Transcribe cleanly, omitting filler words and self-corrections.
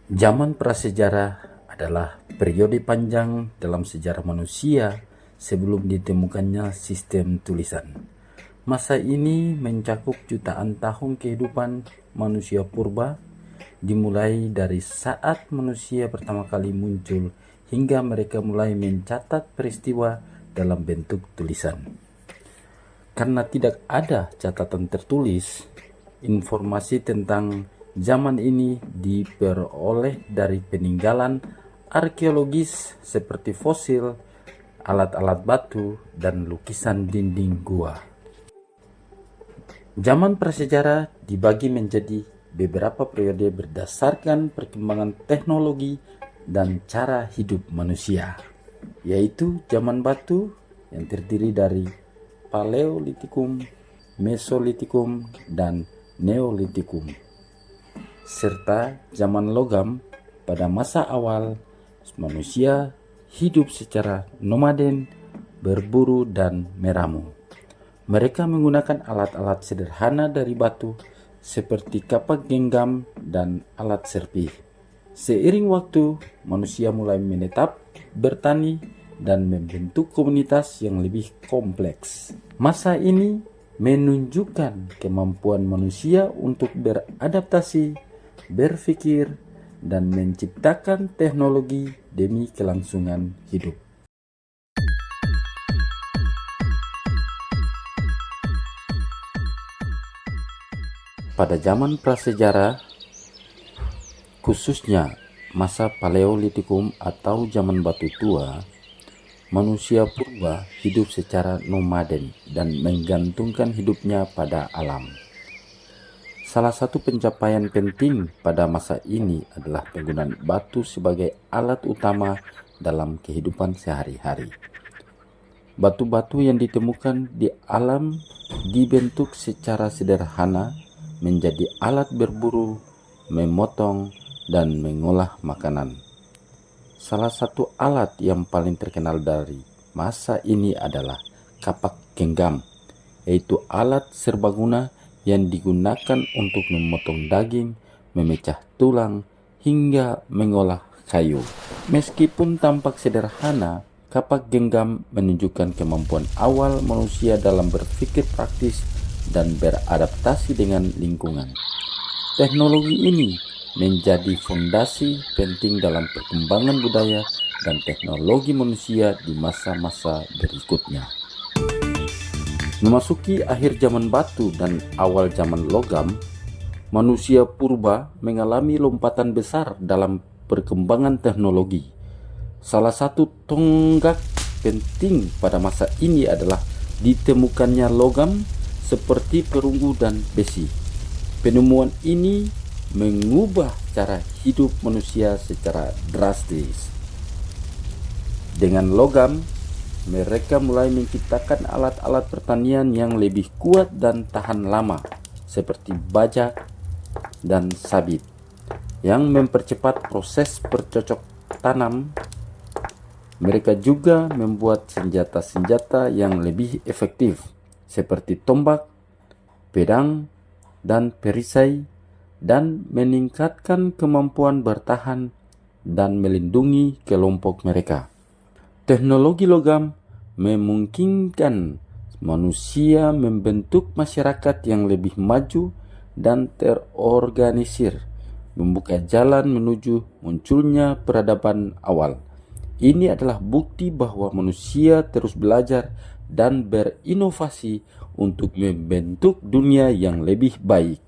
Zaman prasejarah adalah periode panjang dalam sejarah manusia sebelum ditemukannya sistem tulisan. Masa ini mencakup jutaan tahun kehidupan manusia purba, dimulai dari saat manusia pertama kali muncul hingga mereka mulai mencatat peristiwa dalam bentuk tulisan. Karena tidak ada catatan tertulis, informasi tentang zaman ini diperoleh dari peninggalan arkeologis seperti fosil, alat-alat batu, dan lukisan dinding gua. Zaman prasejarah dibagi menjadi beberapa periode berdasarkan perkembangan teknologi dan cara hidup manusia, yaitu zaman batu yang terdiri dari Paleolitikum, Mesolitikum, dan Neolitikum, serta zaman logam. Pada masa awal, manusia hidup secara nomaden, berburu, dan meramu. Mereka menggunakan alat-alat sederhana dari batu seperti kapak genggam dan alat serpih. Seiring waktu, manusia mulai menetap, bertani, dan membentuk komunitas yang lebih kompleks. Masa ini menunjukkan kemampuan manusia untuk beradaptasi, berpikir, dan menciptakan teknologi demi kelangsungan hidup. Pada zaman prasejarah, khususnya masa Paleolitikum atau zaman batu tua, manusia purba hidup secara nomaden dan menggantungkan hidupnya pada alam. Salah satu pencapaian penting pada masa ini adalah penggunaan batu sebagai alat utama dalam kehidupan sehari-hari. Batu-batu yang ditemukan di alam dibentuk secara sederhana menjadi alat berburu, memotong, dan mengolah makanan. Salah satu alat yang paling terkenal dari masa ini adalah kapak genggam, yaitu alat serbaguna yang digunakan untuk memotong daging, memecah tulang, hingga mengolah kayu. Meskipun tampak sederhana, kapak genggam menunjukkan kemampuan awal manusia dalam berpikir praktis dan beradaptasi dengan lingkungan. Teknologi ini menjadi fondasi penting dalam perkembangan budaya dan teknologi manusia di masa-masa berikutnya. Memasuki akhir zaman batu dan awal zaman logam, manusia purba mengalami lompatan besar dalam perkembangan teknologi. Salah satu tonggak penting pada masa ini adalah ditemukannya logam seperti perunggu dan besi. Penemuan ini mengubah cara hidup manusia secara drastis. Dengan logam, mereka mulai menciptakan alat-alat pertanian yang lebih kuat dan tahan lama, seperti bajak dan sabit, yang mempercepat proses bercocok tanam. Mereka juga membuat senjata-senjata yang lebih efektif, seperti tombak, pedang, dan perisai, dan meningkatkan kemampuan bertahan dan melindungi kelompok mereka. Teknologi logam memungkinkan manusia membentuk masyarakat yang lebih maju dan terorganisir, membuka jalan menuju munculnya peradaban awal. Ini adalah bukti bahwa manusia terus belajar dan berinovasi untuk membentuk dunia yang lebih baik.